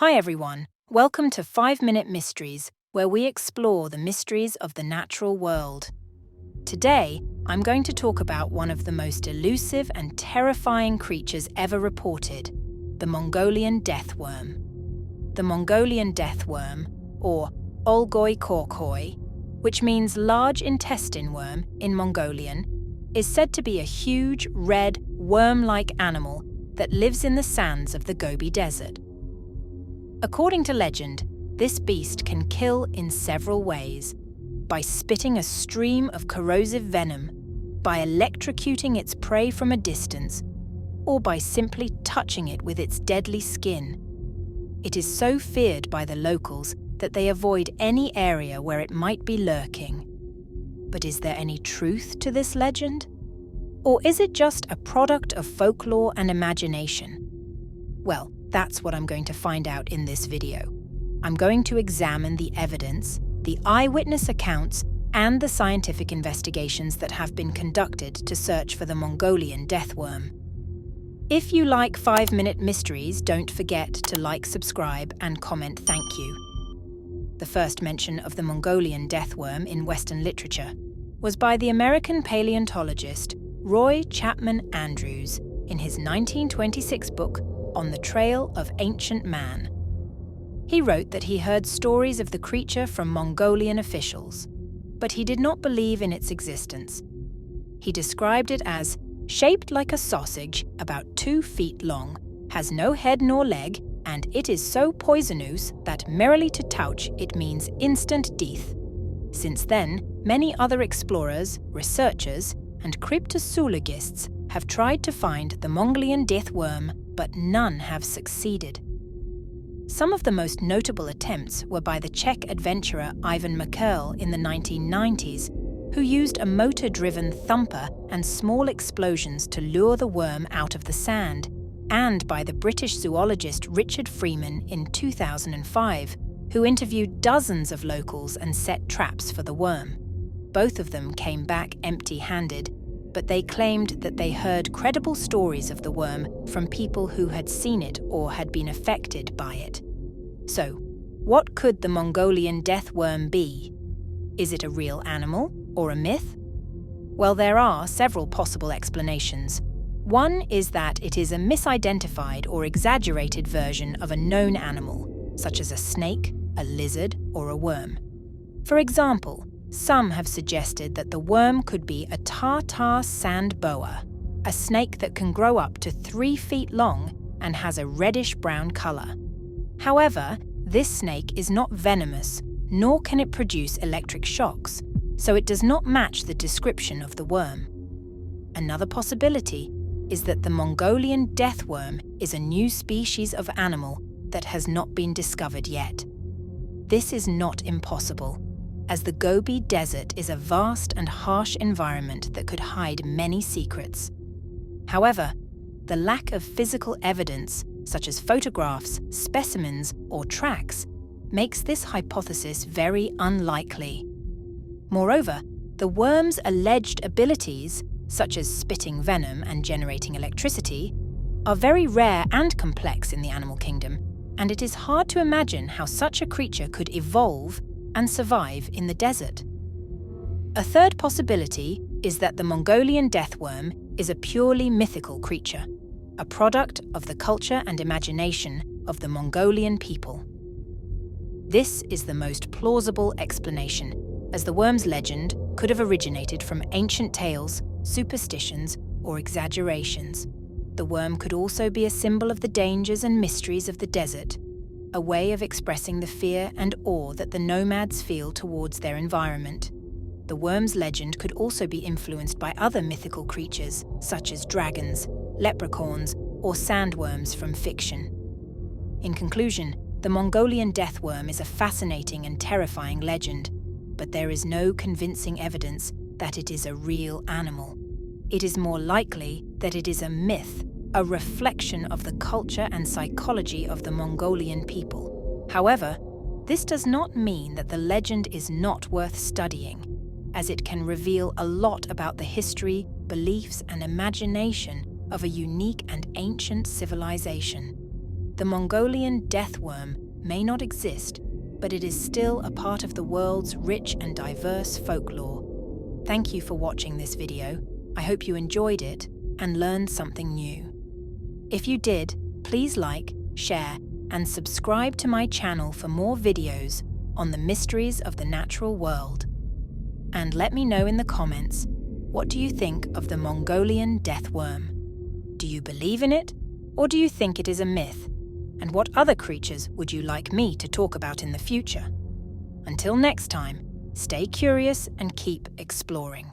Hi everyone, welcome to 5-Minute Mysteries, where we explore the mysteries of the natural world. Today, I'm going to talk about one of the most elusive and terrifying creatures ever reported, the Mongolian death worm. The Mongolian death worm, or Olgoi korkoi, which means large intestine worm in Mongolian, is said to be a huge, red, worm-like animal that lives in the sands of the Gobi Desert. According to legend, this beast can kill in several ways: by spitting a stream of corrosive venom, by electrocuting its prey from a distance, or by simply touching it with its deadly skin. It is so feared by the locals that they avoid any area where it might be lurking. But is there any truth to this legend? Or is it just a product of folklore and imagination? Well, that's what I'm going to find out in this video. I'm going to examine the evidence, the eyewitness accounts, and the scientific investigations that have been conducted to search for the Mongolian death worm. If you like 5-Minute Mysteries, don't forget to like, subscribe, and comment thank you. The first mention of the Mongolian death worm in Western literature was by the American paleontologist Roy Chapman Andrews in his 1926 book On the Trail of Ancient Man. He wrote that he heard stories of the creature from Mongolian officials, but he did not believe in its existence. He described it as shaped like a sausage, about 2 feet long, has no head nor leg, and it is so poisonous that merely to touch it means instant death. Since then, many other explorers, researchers, and cryptozoologists have tried to find the Mongolian death worm, but none have succeeded. Some of the most notable attempts were by the Czech adventurer Ivan Mikel in the 1990s, who used a motor-driven thumper and small explosions to lure the worm out of the sand, and by the British zoologist Richard Freeman in 2005, who interviewed dozens of locals and set traps for the worm. Both of them came back empty-handed, but they claimed that they heard credible stories of the worm from people who had seen it or had been affected by it. So, what could the Mongolian death worm be? Is it a real animal or a myth? Well, there are several possible explanations. One is that it is a misidentified or exaggerated version of a known animal, such as a snake, a lizard, or a worm. For example, some have suggested that the worm could be a Tartar sand boa, a snake that can grow up to 3 feet long and has a reddish-brown color. However, this snake is not venomous, nor can it produce electric shocks, so it does not match the description of the worm. Another possibility is that the Mongolian death worm is a new species of animal that has not been discovered yet. This is not impossible, as the Gobi Desert is a vast and harsh environment that could hide many secrets. However, the lack of physical evidence, such as photographs, specimens, or tracks, makes this hypothesis very unlikely. Moreover, the worm's alleged abilities, such as spitting venom and generating electricity, are very rare and complex in the animal kingdom, and it is hard to imagine how such a creature could evolve and survive in the desert. A third possibility is that the Mongolian death worm is a purely mythical creature, a product of the culture and imagination of the Mongolian people. This is the most plausible explanation, as the worm's legend could have originated from ancient tales, superstitions, or exaggerations. The worm could also be a symbol of the dangers and mysteries of the desert, a way of expressing the fear and awe that the nomads feel towards their environment. The worm's legend could also be influenced by other mythical creatures, such as dragons, leprechauns, or sandworms from fiction. In conclusion, the Mongolian death worm is a fascinating and terrifying legend, but there is no convincing evidence that it is a real animal. It is more likely that it is a myth, a reflection of the culture and psychology of the Mongolian people. However, this does not mean that the legend is not worth studying, as it can reveal a lot about the history, beliefs, and imagination of a unique and ancient civilization. The Mongolian death worm may not exist, but it is still a part of the world's rich and diverse folklore. Thank you for watching this video. I hope you enjoyed it and learned something new. If you did, please like, share, and subscribe to my channel for more videos on the mysteries of the natural world. And let me know in the comments, what do you think of the Mongolian death worm? Do you believe in it, or do you think it is a myth? And what other creatures would you like me to talk about in the future? Until next time, stay curious and keep exploring.